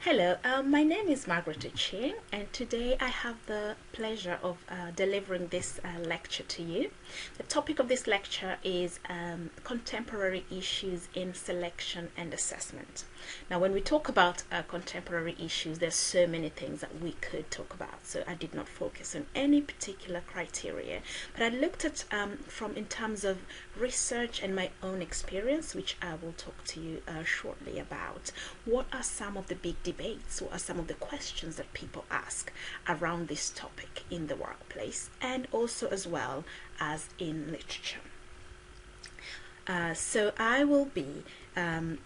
Hello, my name is Margaret Ching, and today I have the pleasure of delivering this lecture to you. The topic of this lecture is contemporary issues in selection and assessment. Now, when we talk about contemporary issues, there's so many things that we could talk about, so I did not focus on any particular criteria, but I looked at from in terms of research and my own experience, which I will talk to you shortly about. What are some of the big debates? What are some of the questions that people ask around this topic in the workplace, and also as well as in literature? So I will be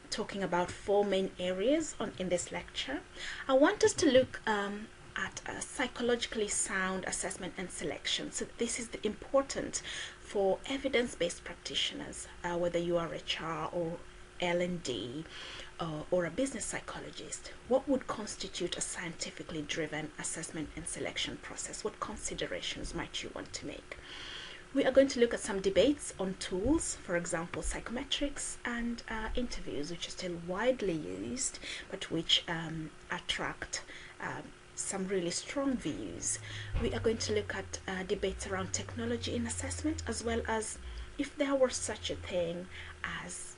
talking about four main areas in this lecture. I want us to look at psychologically sound assessment and selection. So this is important for evidence-based practitioners, whether you are HR or L&D or a business psychologist. What would constitute a scientifically driven assessment and selection process? What considerations might you want to make? We are going to look at some debates on tools, for example, psychometrics and interviews, which are still widely used, but which attract some really strong views. We are going to look at debates around technology in assessment, as well as if there were such a thing as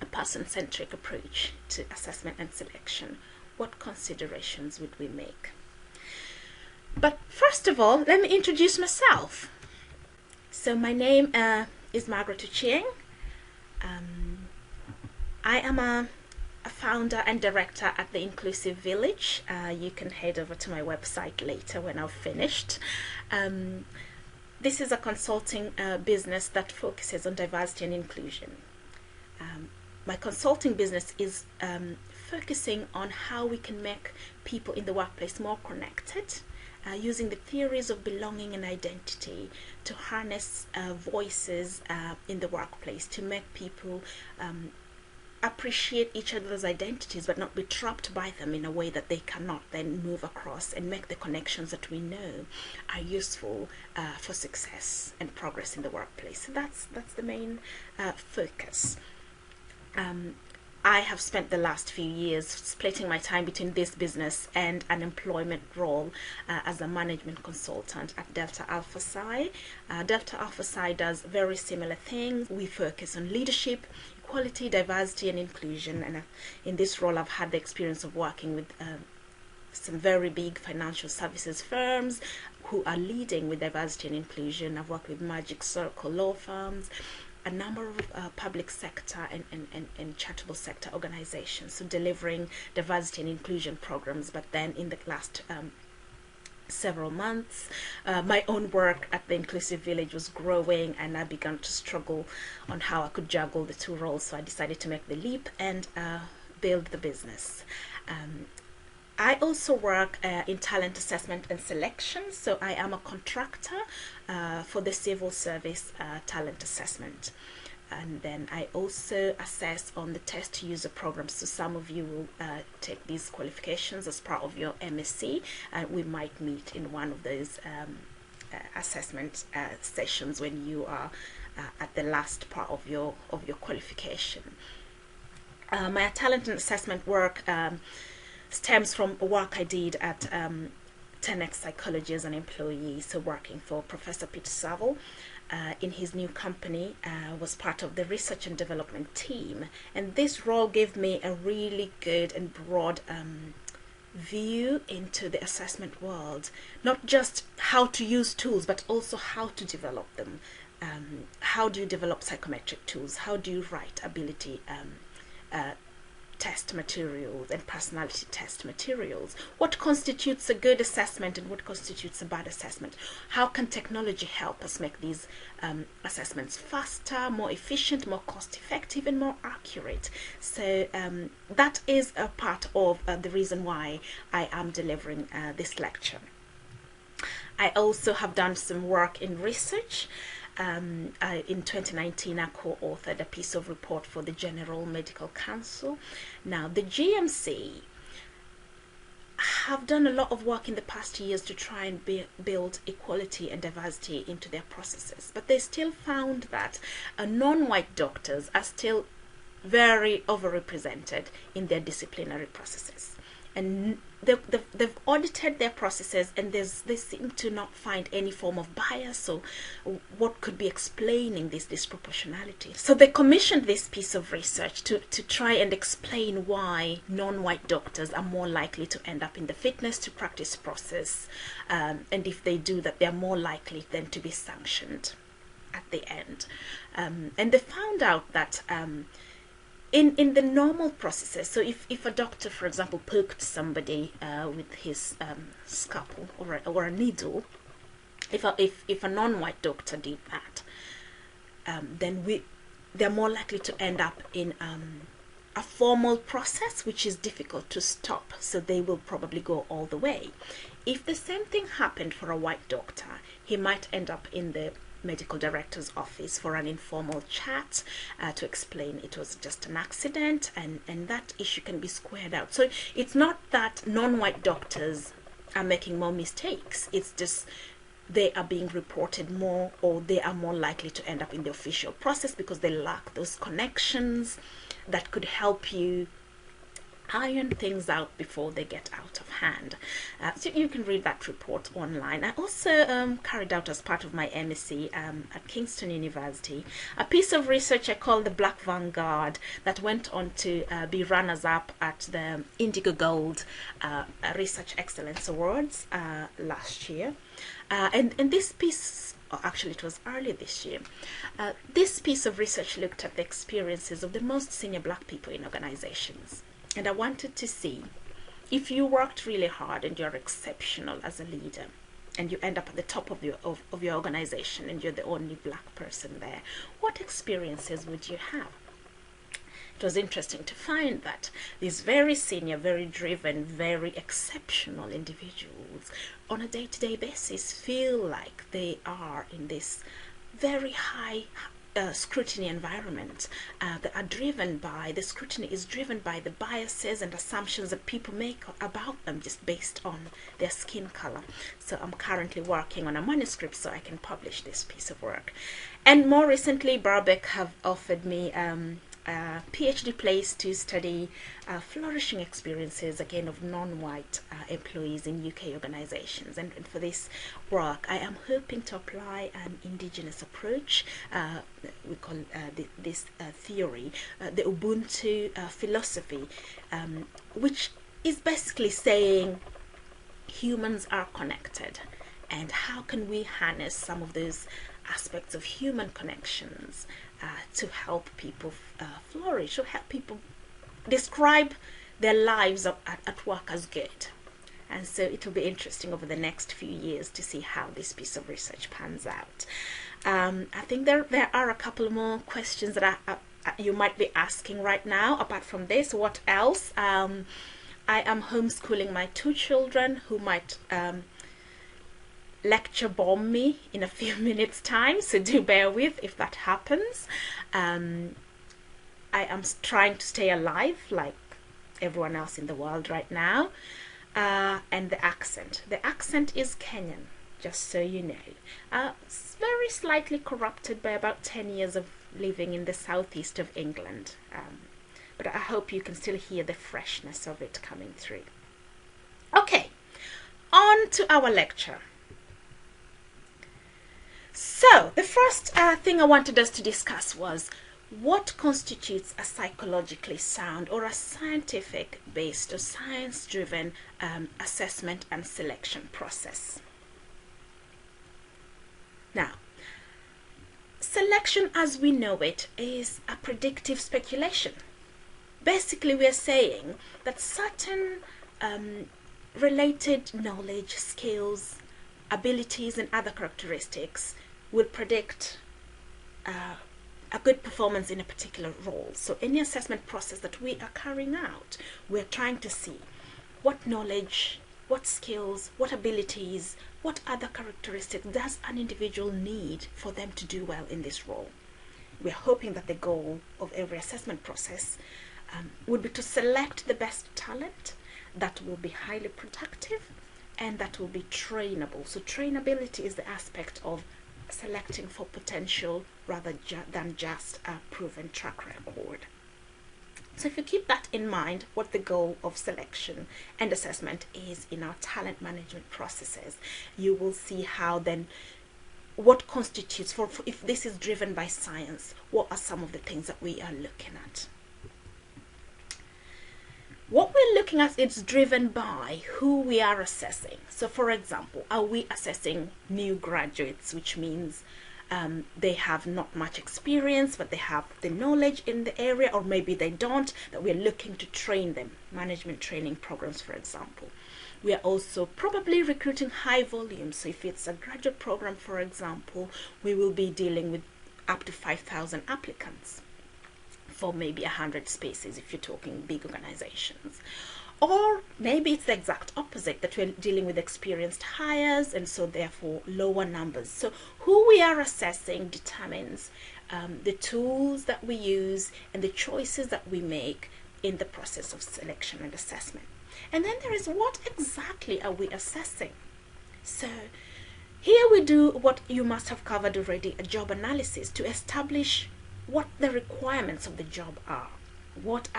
a person-centric approach to assessment and selection, what considerations would we make? But first of all, let me introduce myself. So my name is Margaret Ching. I am a founder and director at the Inclusive Village. You can head over to my website later when I've finished. This is a consulting business that focuses on diversity and inclusion. My consulting business is focusing on how we can make people in the workplace more connected, using the theories of belonging and identity to harness voices in the workplace, to make people appreciate each other's identities but not be trapped by them in a way that they cannot then move across and make the connections that we know are useful for success and progress in the workplace. So that's the main focus. I have spent the last few years splitting my time between this business and an employment role as a management consultant at Delta Alpha Psi. Delta Alpha Psi does very similar things. We focus on leadership, equality, diversity, and inclusion. And in this role, I've had the experience of working with some very big financial services firms who are leading with diversity and inclusion. I've worked with Magic Circle law firms, a number of public sector and charitable sector organizations, so delivering diversity and inclusion programs. But then in the last several months, my own work at the Inclusive Village was growing, and I began to struggle on how I could juggle the two roles. So I decided to make the leap and build the business. I also work in talent assessment and selection, so I am a contractor for the civil service talent assessment. And then I also assess on the test user program. So some of you will take these qualifications as part of your MSc, and we might meet in one of those assessment sessions when you are at the last part of your qualification. My talent and assessment work stems from work I did at 10X Psychology as an employee, so working for Professor Peter Saville in his new company, was part of the research and development team. And this role gave me a really good and broad view into the assessment world, not just how to use tools, but also how to develop them. How do you develop psychometric tools? How do you write ability test materials and personality test materials? What constitutes a good assessment and what constitutes a bad assessment? How can technology help us make these assessments faster, more efficient, more cost effective, and more accurate? So that is a part of the reason why I am delivering this lecture. I also have done some work in research. In 2019, I co-authored a piece of report for the General Medical Council. Now, the GMC have done a lot of work in the past years to try and build equality and diversity into their processes, but they still found that non-white doctors are still very overrepresented in their disciplinary processes. and they've audited their processes, and they seem to not find any form of bias or what could be explaining this disproportionality. So they commissioned this piece of research to try and explain why non-white doctors are more likely to end up in the fitness to practice process, and if they do that, they're more likely then to be sanctioned at the end. And they found out that in the normal processes, so if a doctor, for example, poked somebody with his scalpel or a needle, if a non-white doctor did that, then they're more likely to end up in a formal process, which is difficult to stop, so they will probably go all the way. If the same thing happened for a white doctor, he might end up in the medical director's office for an informal chat to explain it was just an accident, and that issue can be squared out. So it's not that non-white doctors are making more mistakes, it's just they are being reported more, or they are more likely to end up in the official process because they lack those connections that could help you iron things out before they get out of hand. So you can read that report online. I also carried out, as part of my MSc at Kingston University, a piece of research I call the Black Vanguard, that went on to be runners-up at the Indigo Gold Research Excellence Awards last year. And this piece, actually it was early this year, this piece of research looked at the experiences of the most senior black people in organizations. And I wanted to see, if you worked really hard and you're exceptional as a leader, and you end up at the top of your organization and you're the only black person there, what experiences would you have? It was interesting to find that these very senior, very driven, very exceptional individuals on a day-to-day basis feel like they are in this very high scrutiny environment that are driven by, the scrutiny is driven by the biases and assumptions that people make about them just based on their skin color. So I'm currently working on a manuscript so I can publish this piece of work. And more recently, Birkbeck have offered me a PhD place to study flourishing experiences, again, of non-white employees in UK organizations. And for this work, I am hoping to apply an indigenous approach. We call this theory the Ubuntu philosophy, which is basically saying humans are connected, and how can we harness some of those aspects of human connections to help people flourish, or help people describe their lives at work as good. And so it will be interesting over the next few years to see how this piece of research pans out. I think there are a couple more questions that you might be asking right now. Apart from this, what else? I am homeschooling my 2 children who might lecture bomb me in a few minutes time, so do bear with if that happens. I am trying to stay alive like everyone else in the world right now. And the accent is Kenyan, just so you know. It's very slightly corrupted by about 10 years of living in the southeast of England, but I hope you can still hear the freshness of it coming through. Okay, on to our lecture. So the first thing I wanted us to discuss was what constitutes a psychologically sound or a scientific-based or science-driven assessment and selection process. Now, selection as we know it is a predictive speculation. Basically, we are saying that certain related knowledge, skills, abilities, and other characteristics will predict a good performance in a particular role. So any assessment process that we are carrying out, we're trying to see what knowledge, what skills, what abilities, what other characteristics does an individual need for them to do well in this role. We're hoping that the goal of every assessment process would be to select the best talent that will be highly productive and that will be trainable. So trainability is the aspect of selecting for potential rather than just a proven track record. So if you keep that in mind, what the goal of selection and assessment is in our talent management processes, you will see how then what constitutes, for if this is driven by science, what are some of the things that we are looking at. What we're looking at is driven by who we are assessing. So for example, are we assessing new graduates, which means they have not much experience, but they have the knowledge in the area, or maybe they don't, that we're looking to train them, management training programs, for example. We are also probably recruiting high volume. So if it's a graduate program, for example, we will be dealing with up to 5,000 applicants for maybe 100 spaces if you're talking big organizations. Or maybe it's the exact opposite, that we're dealing with experienced hires and so therefore lower numbers. So who we are assessing determines the tools that we use and the choices that we make in the process of selection and assessment. And then there is, what exactly are we assessing? So here we do what you must have covered already, a job analysis to establish what the requirements of the job are. What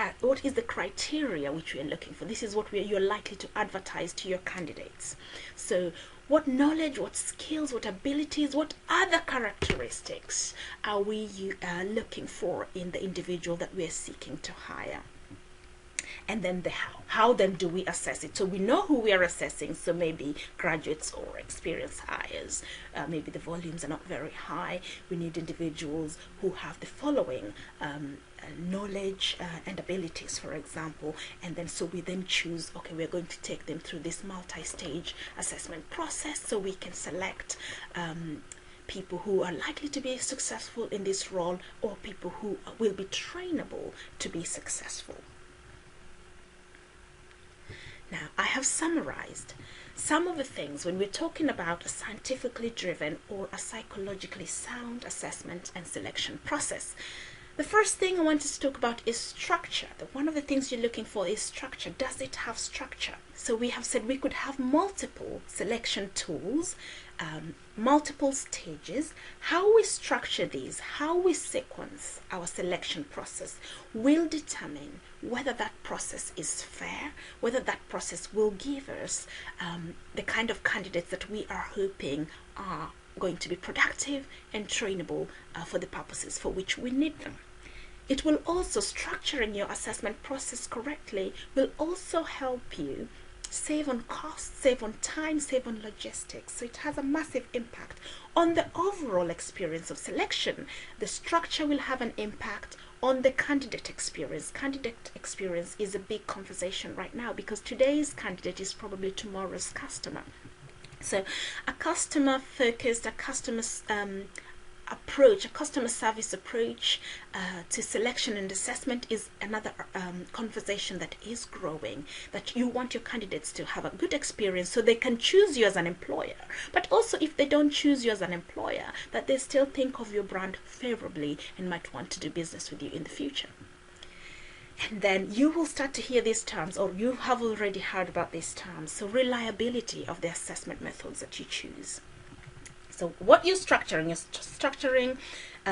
is the criteria which we are looking for? This is what you're likely to advertise to your candidates. So what knowledge, what skills, what abilities, what other characteristics are we looking for in the individual that we are seeking to hire? And then the how. How then do we assess it? So we know who we are assessing. So maybe graduates or experienced hires. Maybe the volumes are not very high. We need individuals who have the following knowledge and abilities, for example. And then so we then choose, okay, we're going to take them through this multi-stage assessment process so we can select people who are likely to be successful in this role, or people who will be trainable to be successful. Now, I have summarized some of the things when we're talking about a scientifically driven or a psychologically sound assessment and selection process. The first thing I want us to talk about is structure. One of the things you're looking for is structure. Does it have structure? So we have said we could have multiple selection tools, multiple stages. How we structure these, how we sequence our selection process will determine whether that process is fair, whether that process will give us the kind of candidates that we are hoping are going to be productive and trainable for the purposes for which we need them. It will also, structuring your assessment process correctly will also help you save on costs, save on time, save on logistics. So it has a massive impact on the overall experience of selection. The structure will have an impact on the candidate experience. Candidate experience is a big conversation right now because today's candidate is probably tomorrow's customer. So a customer focused, a customer approach, a customer service approach to selection and assessment is another conversation that is growing, that you want your candidates to have a good experience so they can choose you as an employer, but also if they don't choose you as an employer, that they still think of your brand favorably and might want to do business with you in the future. And then you will start to hear these terms, or you have already heard about these terms. So reliability of the assessment methods that you choose. So what you're structuring is structuring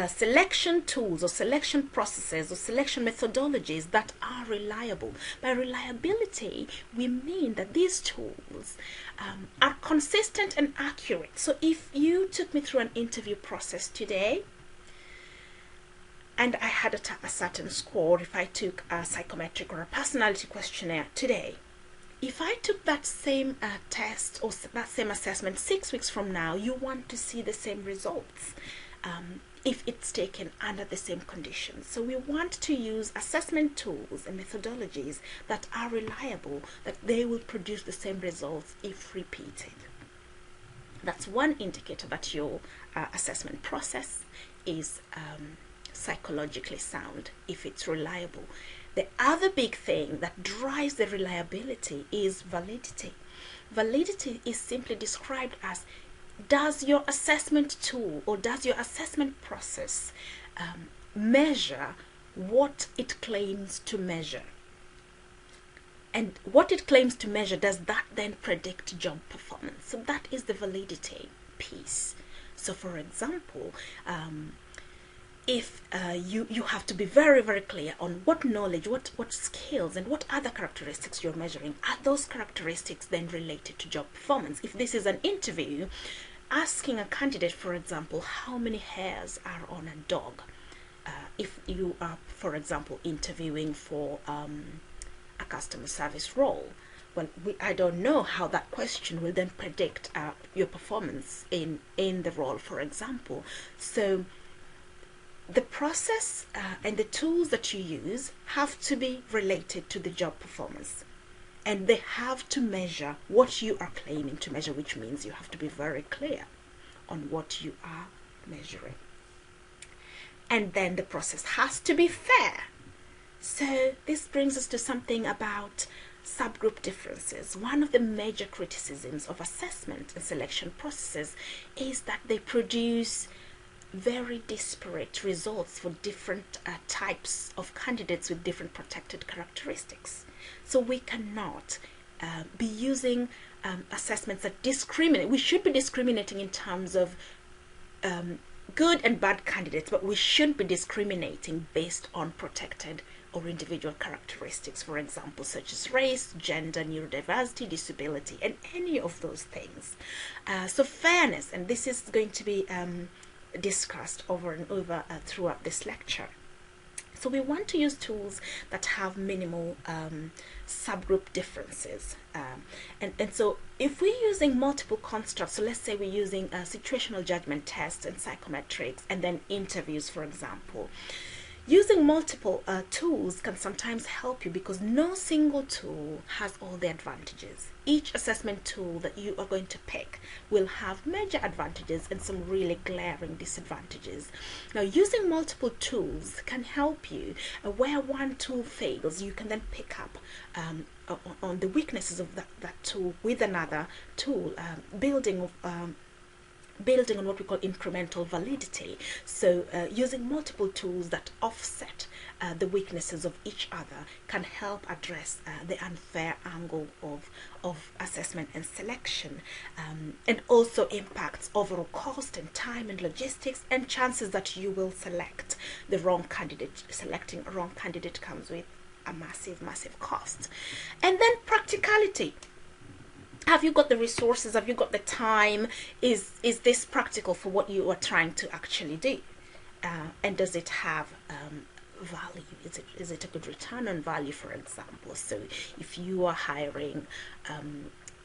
selection tools or selection processes or selection methodologies that are reliable. By reliability, we mean that these tools are consistent and accurate. So if you took me through an interview process today, and I had a certain score, if I took a psychometric or a personality questionnaire today, if I took that same test or that same assessment 6 weeks from now, you want to see the same results if it's taken under the same conditions. So we want to use assessment tools and methodologies that are reliable, that they will produce the same results if repeated. That's one indicator that your assessment process is psychologically sound, if it's reliable. The other big thing that drives the reliability is validity. Validity is simply described as, does your assessment tool or does your assessment process measure what it claims to measure? And what it claims to measure, does that then predict job performance? So that is the validity piece. So for example, if you have to be very, very clear on what knowledge, what skills, and what other characteristics you're measuring. Are those characteristics then related to job performance? If this is an interview, asking a candidate, for example, how many hairs are on a dog. If you are, for example, interviewing for a customer service role, well, I don't know how that question will then predict your performance in the role, for example. So the process and the tools that you use have to be related to the job performance, and they have to measure what you are claiming to measure, which means you have to be very clear on what you are measuring. And then the process has to be fair. So this brings us to something about subgroup differences. One of the major criticisms of assessment and selection processes is that they produce very disparate results for different types of candidates with different protected characteristics. So we cannot be using assessments that discriminate. We should be discriminating in terms of good and bad candidates, but we shouldn't be discriminating based on protected or individual characteristics, for example, such as race, gender, neurodiversity, disability, and any of those things. So fairness, and this is going to be discussed over and over throughout this lecture. So we want to use tools that have minimal subgroup differences. And so if we're using multiple constructs, so let's say we're using situational judgment tests and psychometrics and then interviews, for example, using multiple tools can sometimes help you because no single tool has all the advantages. Each assessment tool that you are going to pick will have major advantages and some really glaring disadvantages. Now, using multiple tools can help you. Where one tool fails, you can then pick up on the weaknesses of that tool with another tool, building on what we call incremental validity. So using multiple tools that offset the weaknesses of each other can help address the unfair angle of assessment and selection, and also impacts overall cost and time and logistics and chances that you will select the wrong candidate. Selecting a wrong candidate comes with a massive cost. And then practicality. Have you got the resources? Have you got the time? Is this practical for what you are trying to actually do? And does it have value? Is it a good return on value, for example? So if you are hiring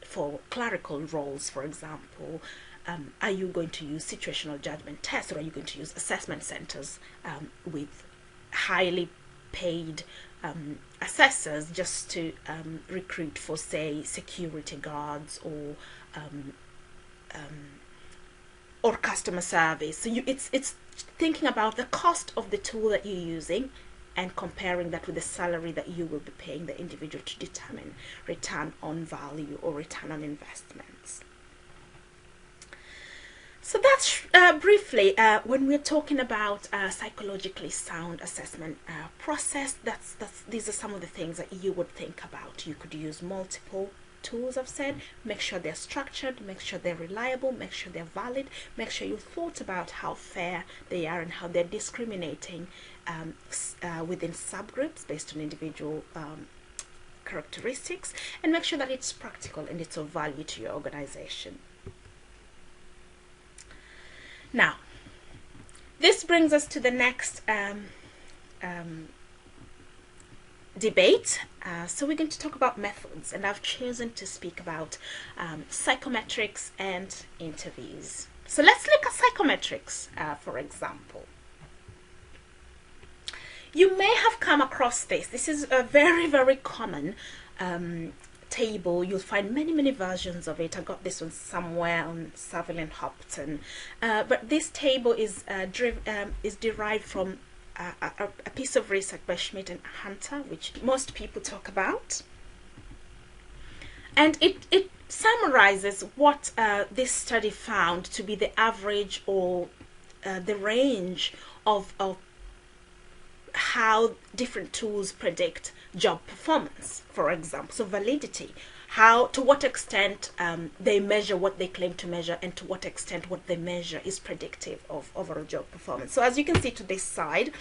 for clerical roles, for example, are you going to use situational judgment tests, or are you going to use assessment centers with highly paid assessors just to recruit for, say, security guards or customer service? So it's thinking about the cost of the tool that you're using and comparing that with the salary that you will be paying the individual to determine return on value or return on investments. So that's briefly when we're talking about psychologically sound assessment process. These are some of the things that you would think about. You could use multiple tools, I've said. Make sure they're structured, make sure they're reliable, make sure they're valid, make sure you thought about how fair they are and how they're discriminating within subgroups based on individual characteristics, and make sure that it's practical and it's of value to your organization. Now, this brings us to the next debate. So we're going to talk about methods, and I've chosen to speak about psychometrics and interviews. So let's look at psychometrics, for example. You may have come across this. This is a very common table. You'll find many versions of it. I got this one somewhere on Saville and Hopton, but this table is derived from a piece of research by Schmidt and Hunter, which most people talk about, and it summarizes what this study found to be the average or the range of how different tools predict job performance, for example. So validity, to what extent they measure what they claim to measure, and to what extent what they measure is predictive of overall job performance. So as you can see to this side,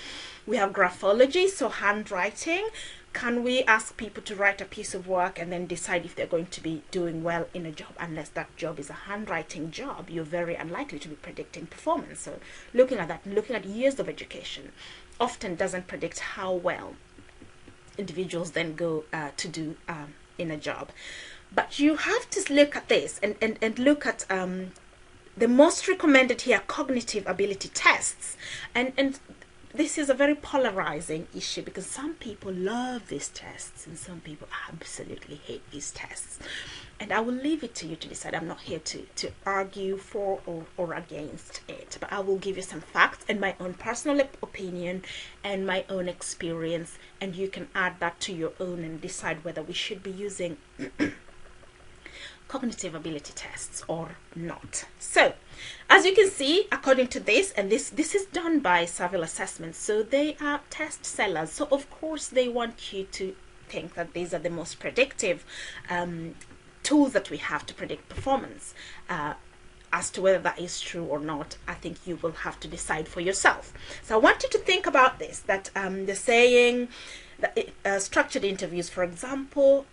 we have graphology, so handwriting. Can we ask people to write a piece of work and then decide if they're going to be doing well in a job? Unless that job is a handwriting job, you're very unlikely to be predicting performance. So looking at that, looking at years of education, often doesn't predict how well individuals then go to do in a job. But you have to look at this and look at the most recommended here, cognitive ability tests. And this is a very polarizing issue, because some people love these tests and some people absolutely hate these tests. And I will leave it to you to decide. I'm not here to argue for or against it, but I will give you some facts and my own personal opinion and my own experience, and you can add that to your own and decide whether we should be using cognitive ability tests or not. So as you can see, according to this, and this is done by Saville Assessments, so they are test sellers, so of course they want you to think that these are the most predictive tools that we have to predict performance. As to whether that is true or not, I think you will have to decide for yourself. So I want you to think about this, that the saying that structured interviews, for example,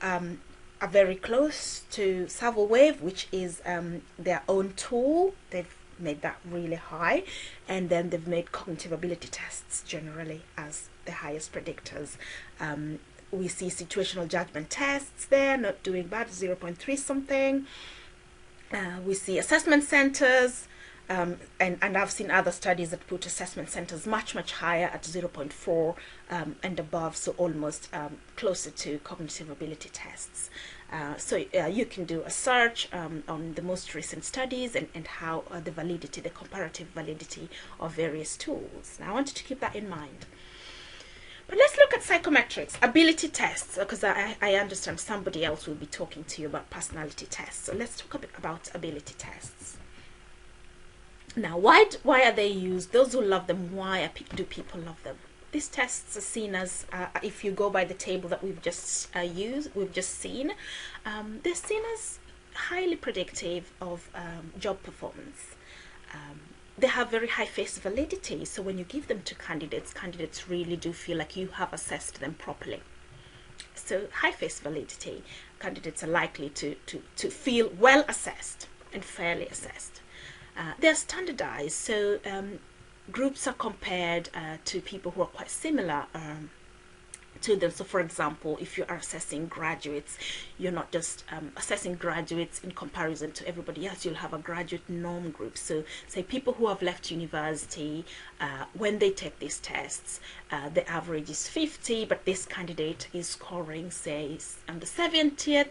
are very close to Savilwave, which is their own tool. They've made that really high, and then they've made cognitive ability tests generally as the highest predictors. We see situational judgment tests there, not doing bad, 0.3 something. We see assessment centers, and I've seen other studies that put assessment centers much higher at 0.4 and above, so almost closer to cognitive ability tests. So you can do a search on the most recent studies and how the validity, the comparative validity of various tools. Now I want you to keep that in mind. But let's look at psychometrics, ability tests, because I understand somebody else will be talking to you about personality tests. So let's talk a bit about ability tests. Now, why are they used? Those who love them, why do people love them? These tests are seen as, if you go by the table that we've just seen, they're seen as highly predictive of job performance. They have very high face validity, so when you give them to candidates really do feel like you have assessed them properly. So high face validity, candidates are likely to feel well assessed and fairly assessed. They're standardized, so groups are compared to people who are quite similar to them. So for example, if you are assessing graduates, you're not just assessing graduates in comparison to everybody else. You'll have a graduate norm group. So say people who have left university, when they take these tests, the average is 50, but this candidate is scoring, say, on the 70th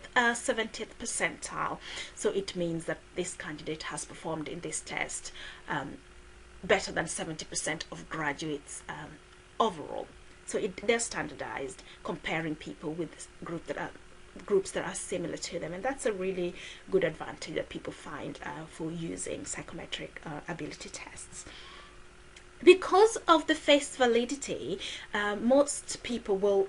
percentile. So it means that this candidate has performed in this test better than 70% of graduates overall. So they're standardized, comparing people with groups that are similar to them, and that's a really good advantage that people find for using psychometric ability tests. Because of the face validity, most people will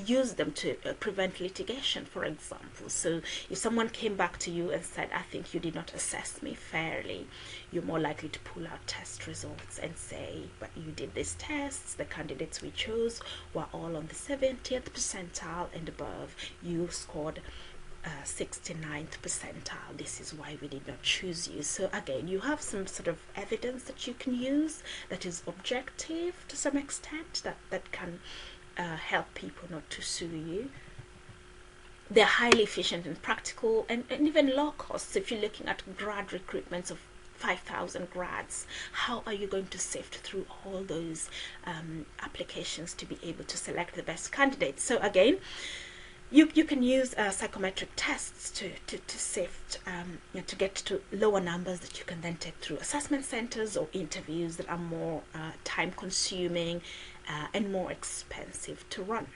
use them to prevent litigation, for example. So if someone came back to you and said, I think you did not assess me fairly, you're more likely to pull out test results and say, but you did these tests, the candidates we chose were all on the 70th percentile and above. You scored 69th percentile. This is why we did not choose you. So again, you have some sort of evidence that you can use that is objective to some extent, that can help people not to sue you. They're highly efficient and practical, and even low cost. So if you're looking at grad recruitments of 5,000 grads, how are you going to sift through all those applications to be able to select the best candidates? So again, you can use psychometric tests to sift, to get to lower numbers that you can then take through assessment centers or interviews that are more time consuming and more expensive to run.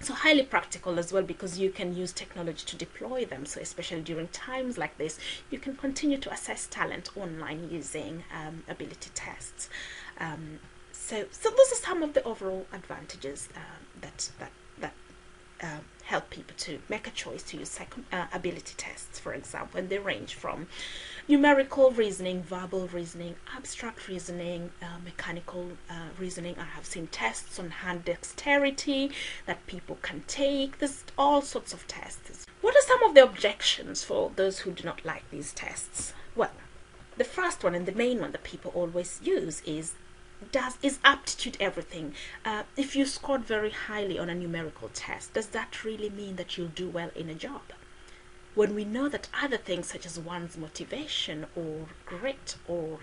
So highly practical as well, because you can use technology to deploy them. So especially during times like this, you can continue to assess talent online using ability tests. So those are some of the overall advantages that help people to make a choice to use ability tests, for example, and they range from numerical reasoning, verbal reasoning, abstract reasoning, mechanical reasoning. I have seen tests on hand dexterity that people can take. There's all sorts of tests. What are some of the objections for those who do not like these tests? Well, the first one and the main one that people always use is aptitude everything? If you scored very highly on a numerical test, does that really mean that you'll do well in a job? When we know that other things such as one's motivation or grit or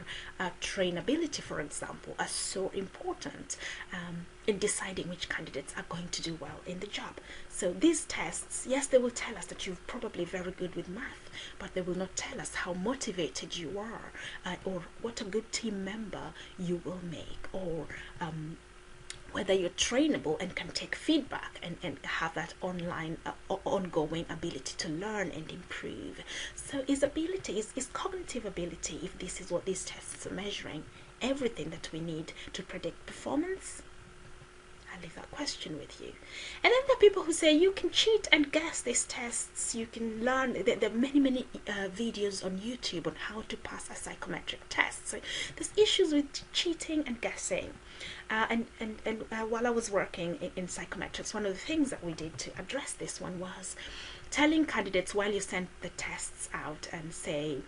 trainability, for example, are so important in deciding which candidates are going to do well in the job. So these tests, yes, they will tell us that you're probably very good with math, but they will not tell us how motivated you are or what a good team member you will make, or whether you're trainable and can take feedback and have that online ongoing ability to learn and improve. So is cognitive ability, if this is what these tests are measuring, everything that we need to predict performance? I'll leave that question with you. And then there are people who say you can cheat and guess these tests. You can learn. There are many videos on YouTube on how to pass a psychometric test. So there's issues with cheating and guessing. And while I was working in psychometrics, one of the things that we did to address this one was telling candidates while you send the tests out and say,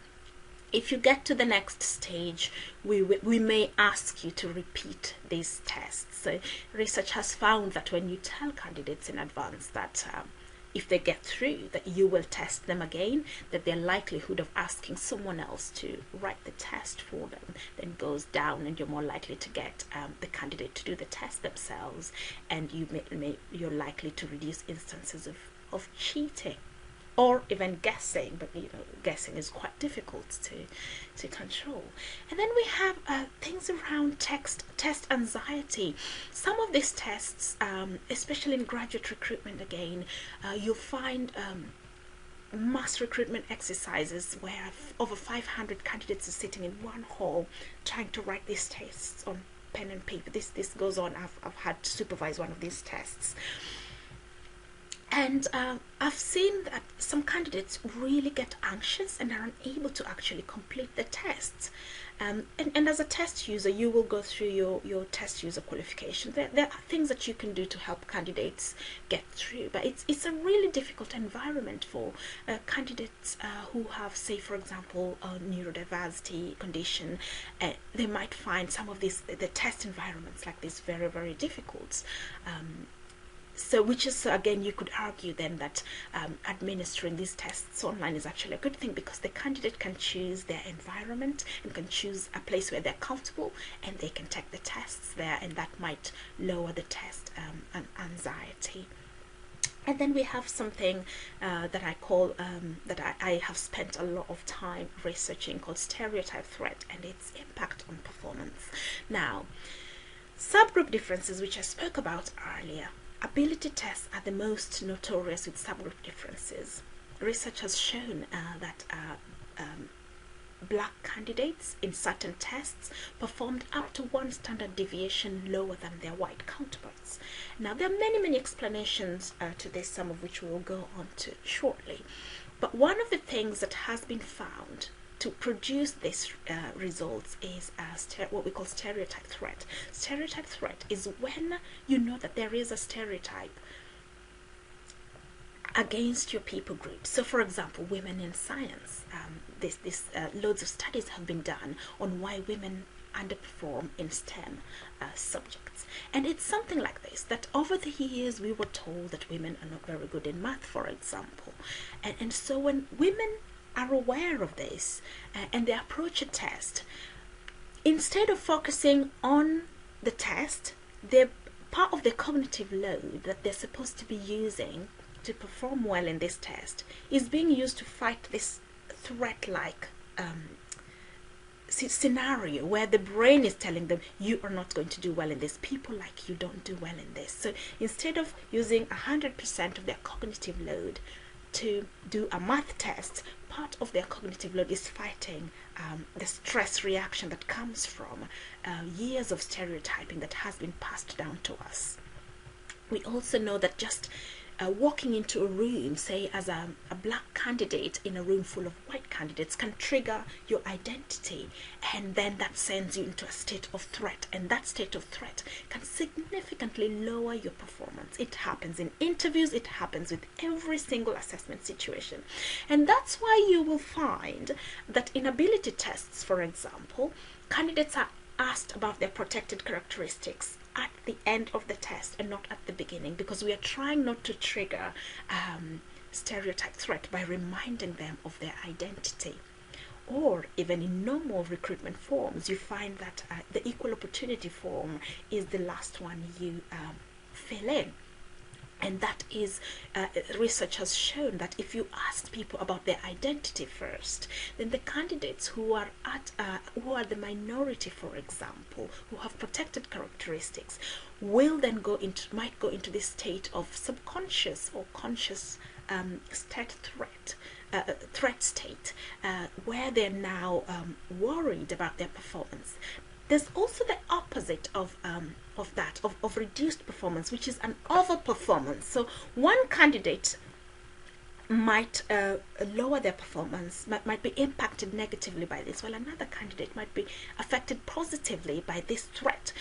if you get to the next stage, we may ask you to repeat these tests. So research has found that when you tell candidates in advance that if they get through, that you will test them again, that their likelihood of asking someone else to write the test for them then goes down, and you're more likely to get the candidate to do the test themselves, and you're likely to reduce instances of cheating or even guessing. But guessing is quite difficult to control. And then we have things around test anxiety. Some of these tests, especially in graduate recruitment again, you'll find mass recruitment exercises where over 500 candidates are sitting in one hall trying to write these tests on pen and paper. This goes on. I've had to supervise one of these tests. And I've seen that some candidates really get anxious and are unable to actually complete the tests. And as a test user, you will go through your test user qualification. There are things that you can do to help candidates get through, but it's a really difficult environment for candidates who have, say, for example, a neurodiversity condition. They might find some of the test environments like this very, very difficult. So which is, again, you could argue then that administering these tests online is actually a good thing, because the candidate can choose their environment and can choose a place where they're comfortable and they can take the tests there, and that might lower the test and anxiety. And then we have something that I call, that I have spent a lot of time researching, called stereotype threat and its impact on performance. Now, subgroup differences, which I spoke about earlier. Ability tests are the most notorious with subgroup differences. Research has shown that black candidates in certain tests performed up to 1 standard deviation lower than their white counterparts. Now, there are many explanations to this, some of which we will go on to shortly. But one of the things that has been found to produce these results is what we call stereotype threat. Stereotype threat is when you know that there is a stereotype against your people group. So, for example, women in science. Loads of studies have been done on why women underperform in STEM subjects. And it's something like this, that over the years we were told that women are not very good in math, for example. And so when women are aware of this and they approach a test, instead of focusing on the test, they're part of the cognitive load that they're supposed to be using to perform well in this test is being used to fight this threat-like scenario where the brain is telling them, you are not going to do well in this, people like you don't do well in this. So instead of using 100% of their cognitive load to do a math test, part of their cognitive load is fighting the stress reaction that comes from years of stereotyping that has been passed down to us. We also know that just walking into a room, say as a black candidate in a room full of white candidates, can trigger your identity, and then that sends you into a state of threat, and that state of threat can significantly lower your performance. It happens in interviews, it happens with every single assessment situation, and that's why you will find that in ability tests, for example, candidates are asked about their protected characteristics at the end of the test and not at the beginning, because we are trying not to trigger stereotype threat by reminding them of their identity. Or even in normal recruitment forms, you find that the equal opportunity form is the last one you fill in. And that is, research has shown that if you ask people about their identity first, then the candidates who are the minority, for example, who have protected characteristics, will then might go into this state of subconscious or conscious threat state, where they're now worried about their performance. There's also the opposite of reduced performance, which is an overperformance. So one candidate might lower their performance, might be impacted negatively by this, while another candidate might be affected positively by this threat.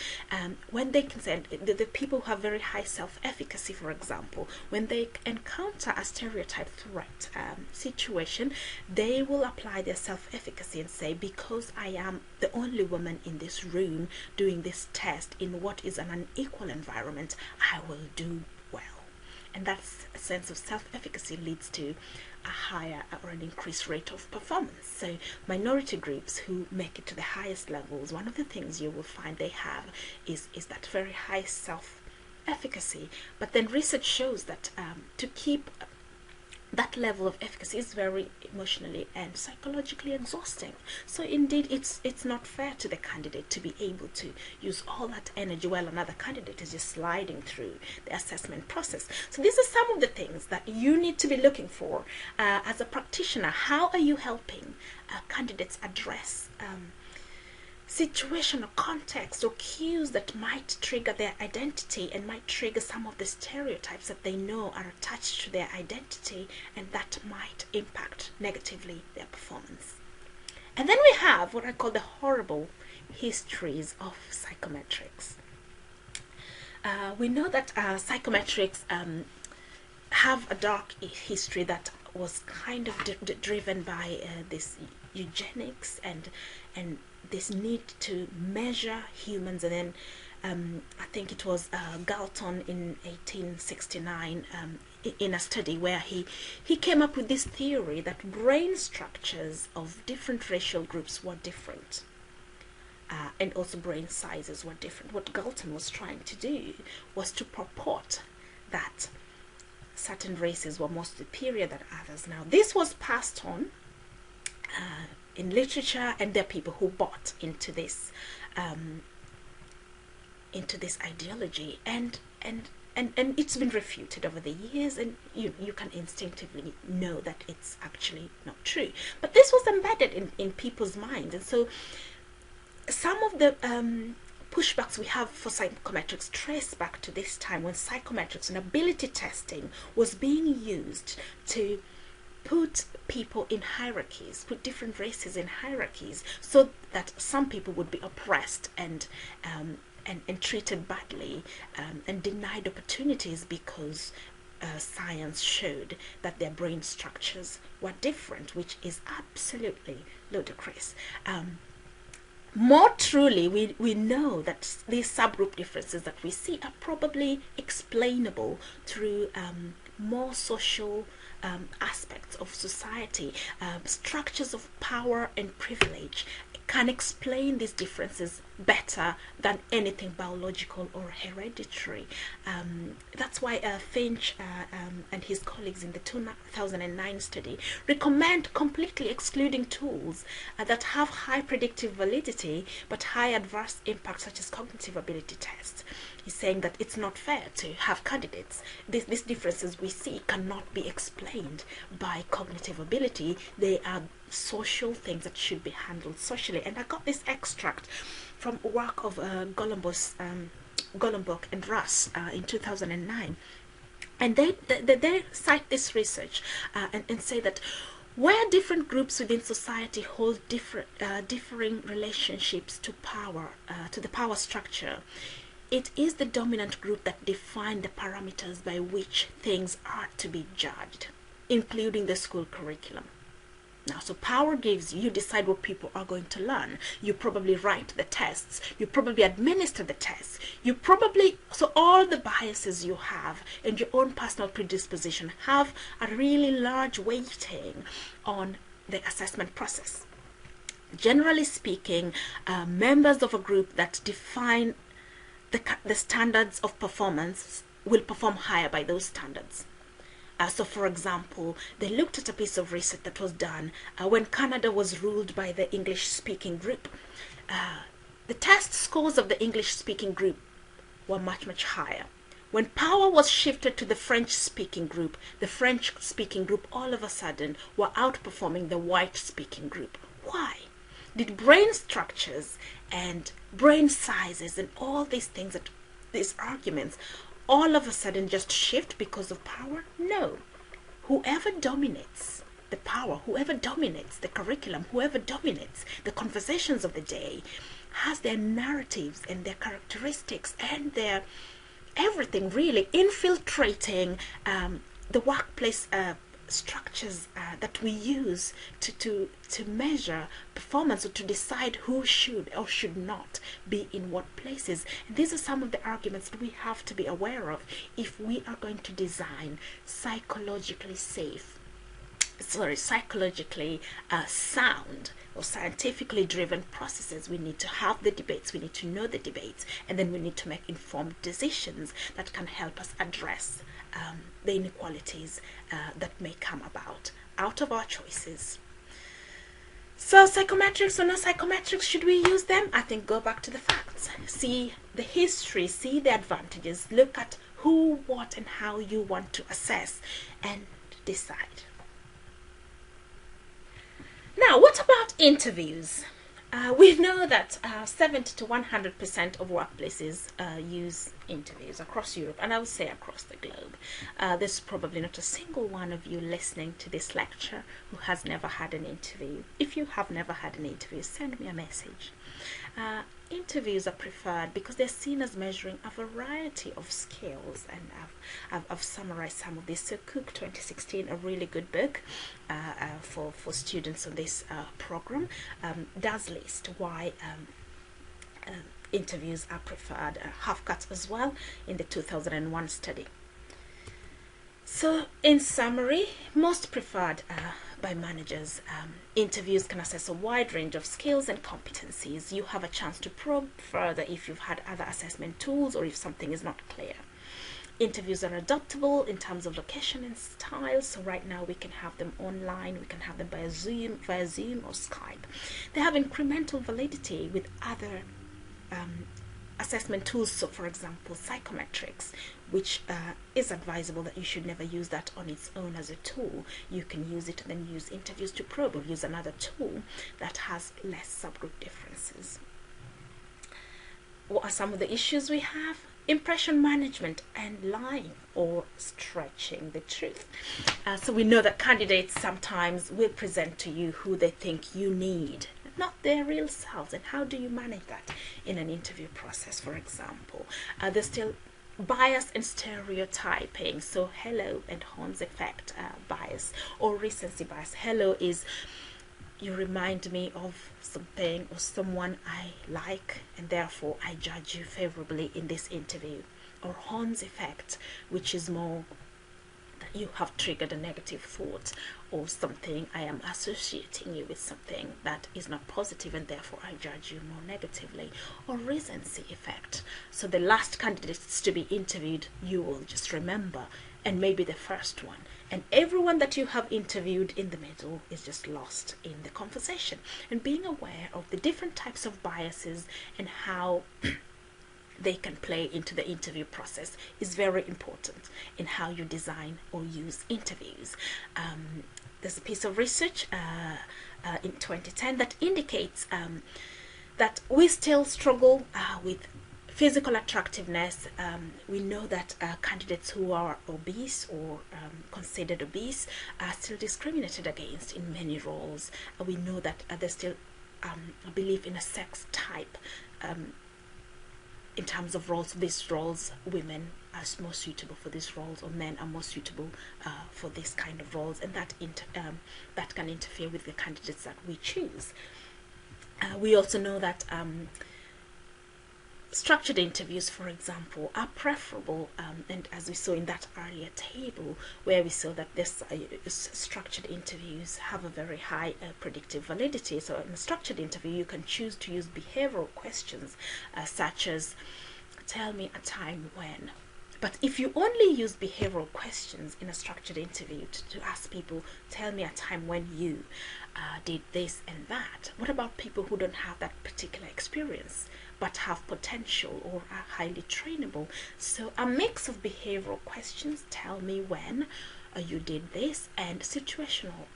When they can say, the people who have very high self-efficacy, for example, when they encounter a stereotype threat situation, they will apply their self-efficacy and say, because I am the only woman in this room doing this test in what is an unequal environment, I will do well. And that sense of self-efficacy leads to a higher or an increased rate of performance. So minority groups who make it to the highest levels, one of the things you will find they have is that very high self-efficacy. But then research shows that to keep that level of efficacy is very emotionally and psychologically exhausting. So indeed, it's not fair to the candidate to be able to use all that energy while another candidate is just sliding through the assessment process. So these are some of the things that you need to be looking for as a practitioner. How are you helping candidates address situation or context or cues that might trigger their identity and might trigger some of the stereotypes that they know are attached to their identity, and that might impact negatively their performance? And then we have what I call the horrible histories of psychometrics. We know that psychometrics have a dark history that was kind of driven by this eugenics and this need to measure humans. And then I think it was Galton in 1869 in a study where he came up with this theory that brain structures of different racial groups were different. And also brain sizes were different. What Galton was trying to do was to purport that certain races were more superior than others. Now, this was passed on in literature, and there are people who bought into this ideology, and it's been refuted over the years, and you can instinctively know that it's actually not true. But this was embedded in people's minds, and so some of the pushbacks we have for psychometrics trace back to this time when psychometrics and ability testing was being used to put people in hierarchies, put different races in hierarchies, so that some people would be oppressed and treated badly and denied opportunities because science showed that their brain structures were different, which is absolutely ludicrous. More truly, we know that these subgroup differences that we see are probably explainable through more social aspects of society. Structures of power and privilege can explain these differences better than anything biological or hereditary. That's why Finch and his colleagues in the 2009 study recommend completely excluding tools that have high predictive validity but high adverse impact, such as cognitive ability tests. He's saying that it's not fair to have candidates. These differences we see cannot be explained by cognitive ability. They are social things that should be handled socially. And I got this extract from work of Golombok and Russ in 2009. And they cite this research and say that where different groups within society hold differing relationships to power, to the power structure, it is the dominant group that define the parameters by which things are to be judged, including the school curriculum. Now, so power gives you decide what people are going to learn. You probably write the tests. You probably administer the tests. You probably, so all the biases you have and your own personal predisposition have a really large weighting on the assessment process. Generally speaking, members of a group that define the standards of performance will perform higher by those standards. So, for example, they looked at a piece of research that was done when Canada was ruled by the English-speaking group. The test scores of the English-speaking group were much, much higher. When power was shifted to the French-speaking group, the French-speaking group all of a sudden were outperforming the white-speaking group. Why? Did brain structures and brain sizes and all these things, that these arguments, all of a sudden just shift because of power? No. Whoever dominates the power, whoever dominates the curriculum, whoever dominates the conversations of the day has their narratives and their characteristics and their everything really infiltrating the workplace structures that we use to measure performance or to decide who should or should not be in what places. And these are some of the arguments that we have to be aware of if we are going to design psychologically sound or scientifically driven processes. We need to have the debates, we need to know the debates, and then we need to make informed decisions that can help us address the inequalities that may come about out of our choices. So psychometrics or no psychometrics, should we use them? I think go back to the facts. See the history, see the advantages, look at who, what, and how you want to assess and decide. Now, what about interviews? We know that 70 to 100% of workplaces use interviews across Europe, and I would say across the globe. There's probably not a single one of you listening to this lecture who has never had an interview. If you have never had an interview, send me a message. Interviews are preferred because they're seen as measuring a variety of skills, and I've summarized some of this. So Cook 2016, a really good book for students on this program, does list why interviews are preferred. Halfcut as well in the 2001 study. So in summary, most preferred by managers, interviews can assess a wide range of skills and competencies. You have a chance to probe further if you've had other assessment tools or if something is not clear. Interviews are adaptable in terms of location and style. So right now we can have them online, we can have them via Zoom or Skype. They have incremental validity with other assessment tools. So for example, psychometrics, which is advisable that you should never use that on its own as a tool. You can use it and then use interviews to probe, or use another tool that has less subgroup differences. What are some of the issues we have? Impression management and lying or stretching the truth. So we know that candidates sometimes will present to you who they think you need, not their real selves. And how do you manage that in an interview process, for example? There's still bias and stereotyping. So hello and Horn's effect bias or recency bias. Hello is you remind me of something or someone I like, and therefore I judge you favorably in this interview. Or Horn's effect, which is more that you have triggered a negative thought or something. I am associating you with something that is not positive, and therefore I judge you more negatively. Or recency effect. So the last candidates to be interviewed, you will just remember, and maybe the first one. And everyone that you have interviewed in the middle is just lost in the conversation. And being aware of the different types of biases and how they can play into the interview process is very important in how you design or use interviews. There's a piece of research in 2010 that indicates that we still struggle with Physical attractiveness, we know that candidates who are obese or considered obese are still discriminated against in many roles. We know that there's still a belief in a sex type in terms of roles. These roles, women are more suitable for these roles, or men are more suitable for this kind of roles, and that that can interfere with the candidates that we choose. We also know that structured interviews, for example, are preferable, and as we saw in that earlier table, where we saw that this structured interviews have a very high predictive validity. So in a structured interview, you can choose to use behavioral questions such as, tell me a time when. But if you only use behavioral questions in a structured interview to ask people, tell me a time when you did this and that, what about people who don't have that particular experience but have potential or are highly trainable? So a mix of behavioral questions, tell me when you did this, and situational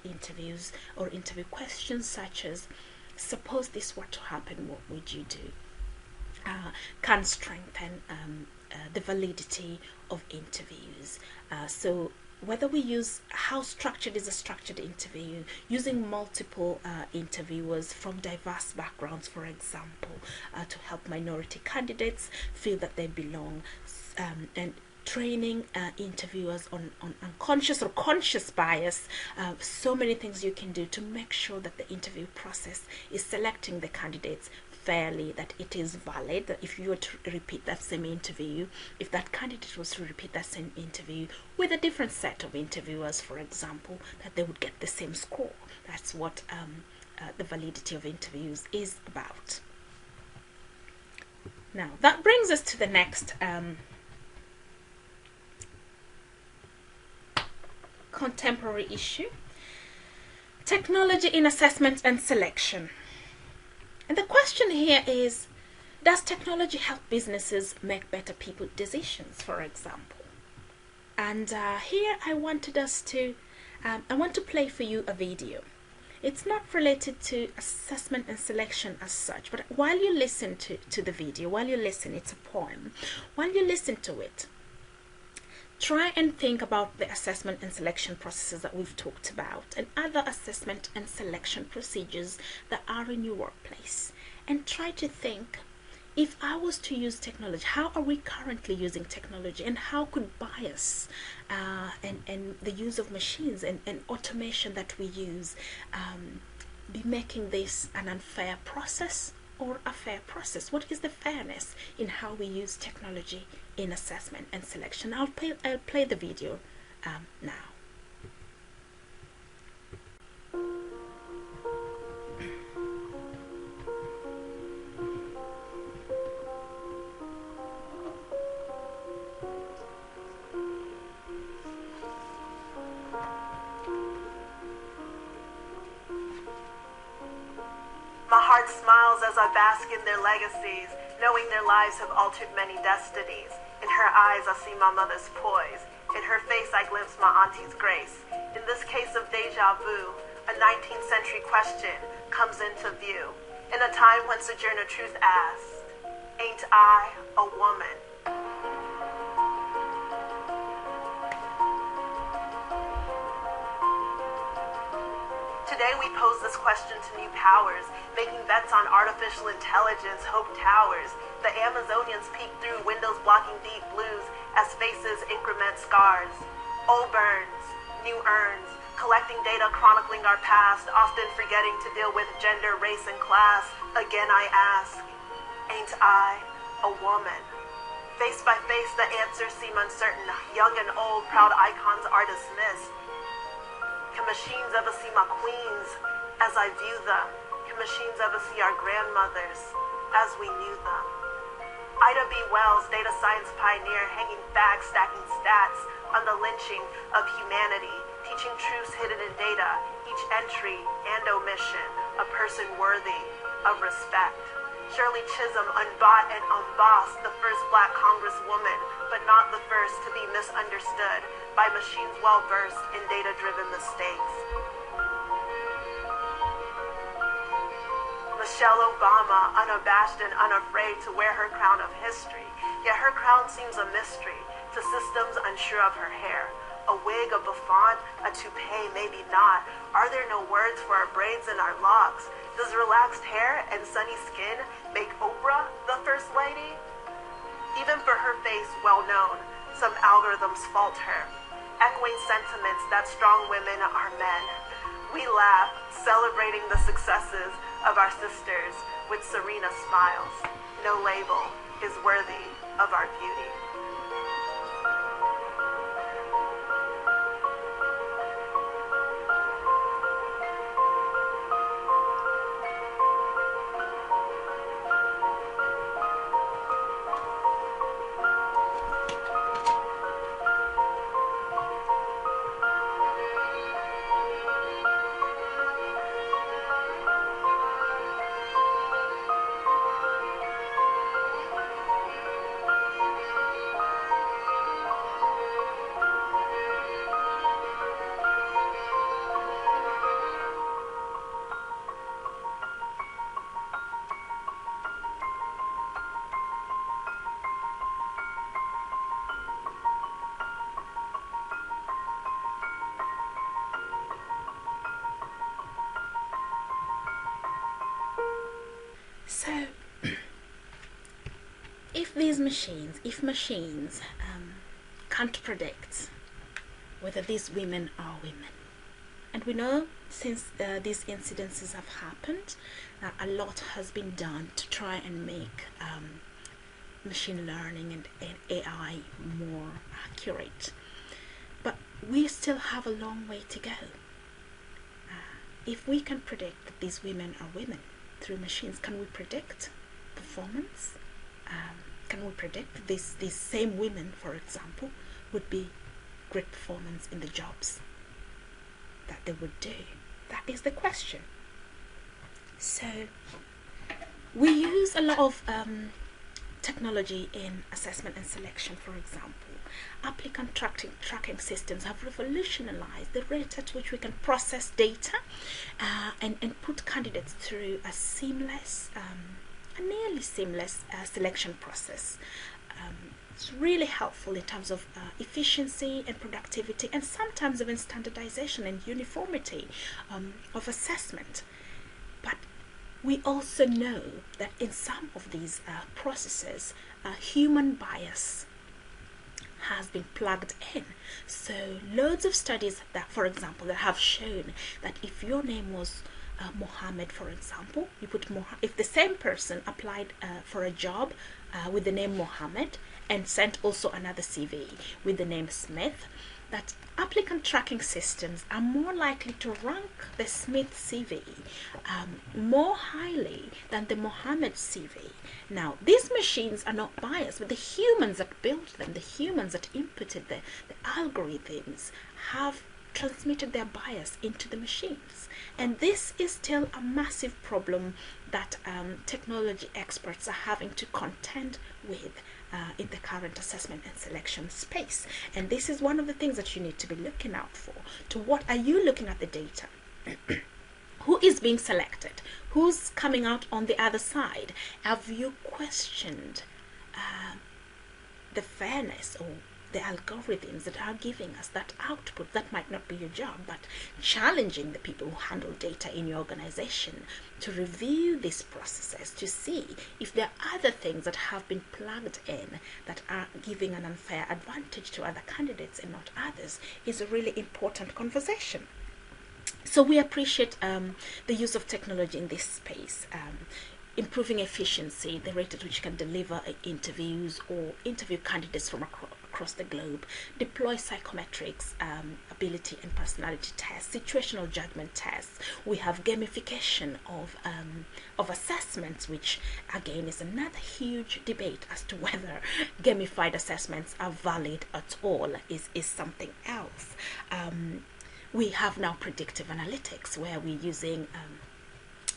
interviews or interview questions such as, suppose this were to happen, what would you do? Can strengthen the validity of interviews. So whether we use, how structured is a structured interview, using multiple interviewers from diverse backgrounds, for example, to help minority candidates feel that they belong, and training interviewers on unconscious or conscious bias. So many things you can do to make sure that the interview process is selecting the candidates fairly, that it is valid, that if you were to repeat that same interview, if that candidate was to repeat that same interview with a different set of interviewers, for example, that they would get the same score. That's what the validity of interviews is about. Now, that brings us to the next contemporary issue: technology in assessment and selection. And the question here is, does technology help businesses make better people decisions, for example? And here I wanted us to, I want to play for you a video. It's not related to assessment and selection as such, but while you listen to the video, while you listen, it's a poem, while you listen to it, try and think about the assessment and selection processes that we've talked about and other assessment and selection procedures that are in your workplace. And try to think, if I was to use technology, how are we currently using technology, and how could bias and the use of machines and automation that we use be making this an unfair process or a fair process? What is the fairness in how we use technology in assessment and selection? I'll play the video now. My heart smiles as I bask in their legacies, knowing their lives have altered many destinies. In her eyes I see my mother's poise. In her face I glimpse my auntie's grace. In this case of deja vu, a 19th century question comes into view. In a time when Sojourner Truth asked, "Ain't I a woman?" Today we pose this question to new powers, making bets on artificial intelligence, hope towers. The Amazonians peek through windows blocking deep blues as faces increment scars. Old burns, new urns, collecting data chronicling our past, often forgetting to deal with gender, race, and class. Again I ask, ain't I a woman? Face by face the answers seem uncertain. Young and old, proud icons are dismissed. Can machines ever see my queens as I view them? Can machines ever see our grandmothers as we knew them? Ida B. Wells, data science pioneer, hanging facts, stacking stats on the lynching of humanity, teaching truths hidden in data, each entry and omission, a person worthy of respect. Shirley Chisholm, unbought and unbossed, the first Black Congresswoman, but not the first to be misunderstood by machines well-versed in data-driven mistakes. Michelle Obama, unabashed and unafraid to wear her crown of history, yet her crown seems a mystery to systems unsure of her hair. A wig, a bouffant, a toupee, maybe not. Are there no words for our braids and our locks? Does relaxed hair and sunny skin make Oprah the First Lady? Even for her face, well known, some algorithms fault her, echoing sentiments that strong women are men. We laugh, celebrating the successes of our sisters with serena smiles. No label is worthy of our beauty. So, if machines can't predict whether these women are women, and we know since these incidences have happened, a lot has been done to try and make machine learning and AI more accurate, but we still have a long way to go. If we can predict that these women are women through machines, can we predict performance? Can we predict that these same women, for example, would be great performance in the jobs that they would do? That is the question. So we use a lot of technology in assessment and selection. For example, applicant tracking systems have revolutionized the rate at which we can process data and put candidates through a seamless, a nearly seamless selection process. It's really helpful in terms of efficiency and productivity, and sometimes even standardization and uniformity of assessment. But we also know that in some of these processes, human bias has been plugged in. So loads of studies that, for example, that have shown that if your name was Mohammed, for example, you put if the same person applied for a job with the name Mohammed and sent also another CV with the name Smith, that applicant tracking systems are more likely to rank the Smith CV more highly than the Mohammed CV. Now, these machines are not biased, but the humans that built them, the humans that inputted the algorithms, have transmitted their bias into the machines. And this is still a massive problem that technology experts are having to contend with in the current assessment and selection space. And this is one of the things that you need to be looking out for. To what are you looking at the data? Who is being selected? Who's coming out on the other side? Have you questioned the fairness or the algorithms that are giving us that output? That might not be your job, but challenging the people who handle data in your organization to review these processes to see if there are other things that have been plugged in that are giving an unfair advantage to other candidates and not others is a really important conversation. So we appreciate the use of technology in this space, improving efficiency, the rate at which you can deliver interviews or interview candidates from across the globe, deploy psychometrics, ability and personality tests, situational judgment tests. We have gamification of assessments, which again is another huge debate as to whether gamified assessments are valid at all, is something else. We have now predictive analytics, where we're using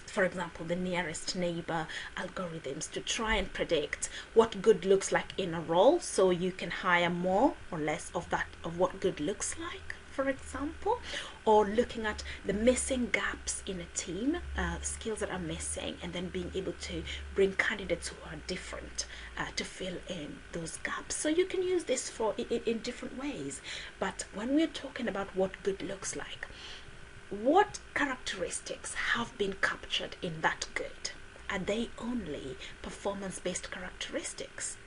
for example, the nearest neighbor algorithms to try and predict what good looks like in a role, so you can hire more or less of what good looks like for example, or looking at the missing gaps in a team, skills that are missing, and then being able to bring candidates who are different to fill in those gaps. So you can use this for in different ways. But when we're talking about what good looks like, what characteristics have been captured in that good? Are they only performance-based characteristics?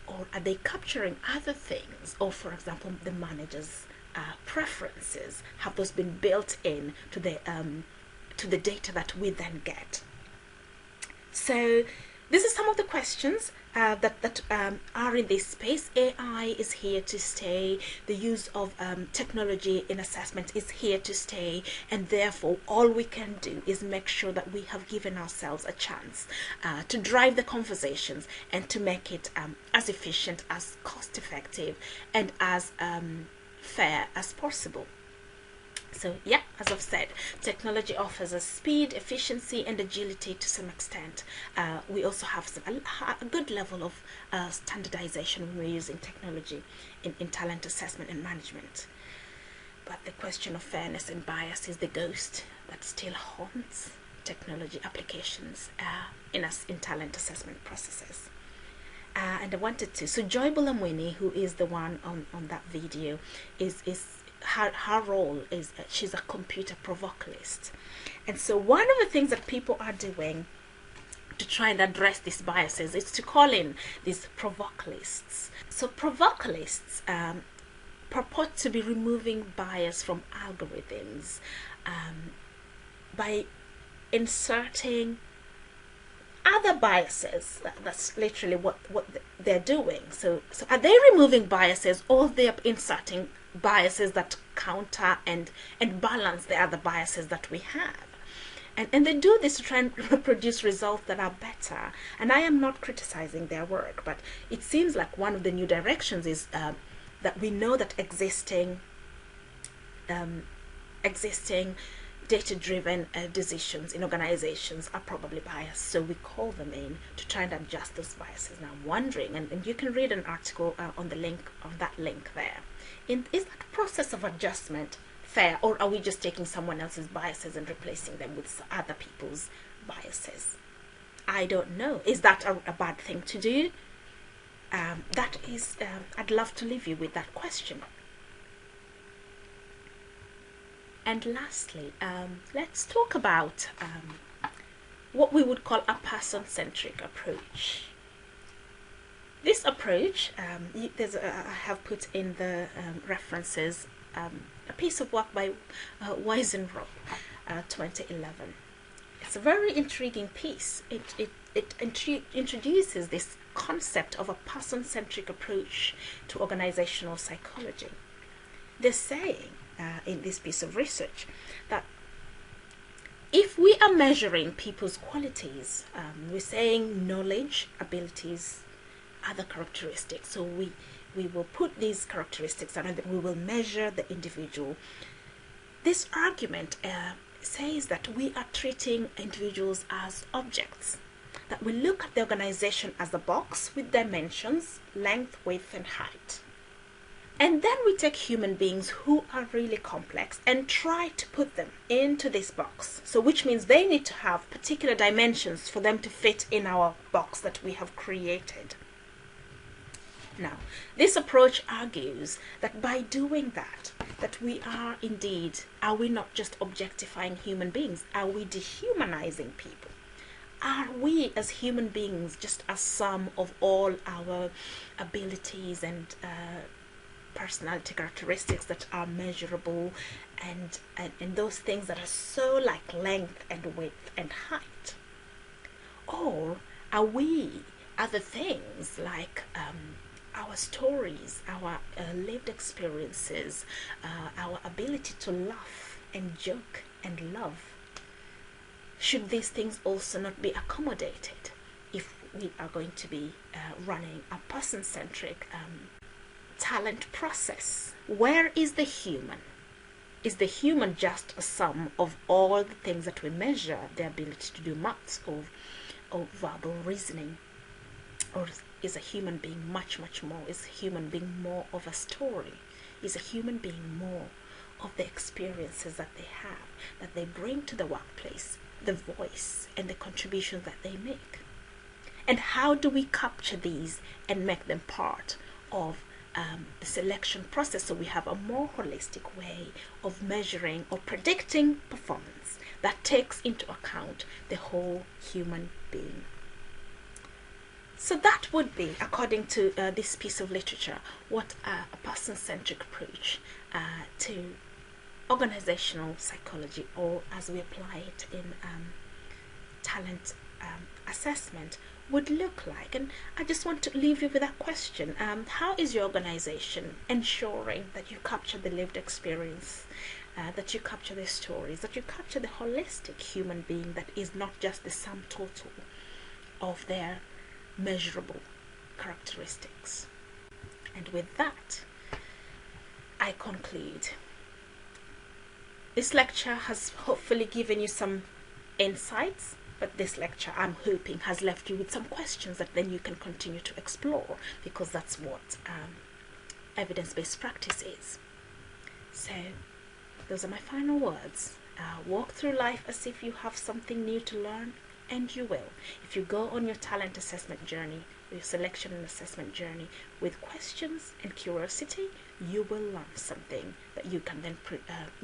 Or are they capturing other things? Or, for example, the manager's preferences, have those been built in to the data that we then get? So these are some of the questions that are in this space. AI is here to stay. The use of technology in assessment is here to stay, and therefore all we can do is make sure that we have given ourselves a chance to drive the conversations and to make it as efficient, as cost effective, and as fair as possible. So yeah, as I've said, technology offers us speed, efficiency, and agility to some extent. We also have a good level of standardization when we're using technology in talent assessment and management. But the question of fairness and bias is the ghost that still haunts technology applications in talent assessment processes. And I wanted to, so Joy Bulamwini, who is the one on that video, is her role is she's a computer provocalist. And so one of the things that people are doing to try and address these biases is to call in these provocalists. So provocalists purport to be removing bias from algorithms by inserting other biases. That's literally what they're doing. So are they removing biases, or they're inserting biases that counter and balance the other biases that we have? And they do this to try and produce results that are better. And I am not criticizing their work, but it seems like one of the new directions is that we know that existing data-driven decisions in organizations are probably biased, so we call them in to try and adjust those biases. Now I'm wondering, and you can read an article on that link there, is that process of adjustment fair, or are we just taking someone else's biases and replacing them with other people's biases? I don't know. Is that a bad thing to do? That is, I'd love to leave you with that question. And lastly, let's talk about what we would call a person-centric approach. This approach, I have put in the references a piece of work by Weisenrop, 2011. It's a very intriguing piece. It introduces this concept of a person-centric approach to organizational psychology. They're saying in this piece of research that if we are measuring people's qualities, we're saying knowledge, abilities, other characteristics. So we will put these characteristics and we will measure the individual. This argument says that we are treating individuals as objects, that we look at the organization as a box with dimensions, length, width, and height. And then we take human beings who are really complex and try to put them into this box. So which means they need to have particular dimensions for them to fit in our box that we have created. Now, this approach argues that by doing that we are indeed, are we not just objectifying human beings? Are we dehumanizing people? Are we as human beings just a sum of all our abilities and personality characteristics that are measurable and those things that are so like length and width and height? Or are we other things like our stories, our lived experiences, our ability to laugh and joke and love? Should these things also not be accommodated if we are going to be running a person-centric talent process? Where is the human? Is the human just a sum of all the things that we measure, the ability to do maths or verbal reasoning? Or is a human being much, much more? Is a human being more of a story? Is a human being more of the experiences that they have, that they bring to the workplace, the voice and the contributions that they make. And how do we capture these and make them part of the selection process, so we have a more holistic way of measuring or predicting performance that takes into account the whole human being. So that would be, according to this piece of literature, what a person-centric approach to organizational psychology, or as we apply it in talent assessment, would look like. And I just want to leave you with that question. How is your organization ensuring that you capture the lived experience, that you capture the stories, that you capture the holistic human being that is not just the sum total of their measurable characteristics? And with that, I conclude. This lecture has hopefully given you some insights, but this lecture, I'm hoping, has left you with some questions that then you can continue to explore, because that's what evidence-based practice is. So those are my final words. Walk through life as if you have something new to learn, and you will. If you go on your talent assessment journey, your selection and assessment journey with questions and curiosity, you will learn something that you can then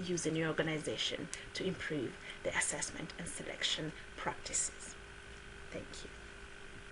use in your organization to improve the assessment and selection practices. Thank you.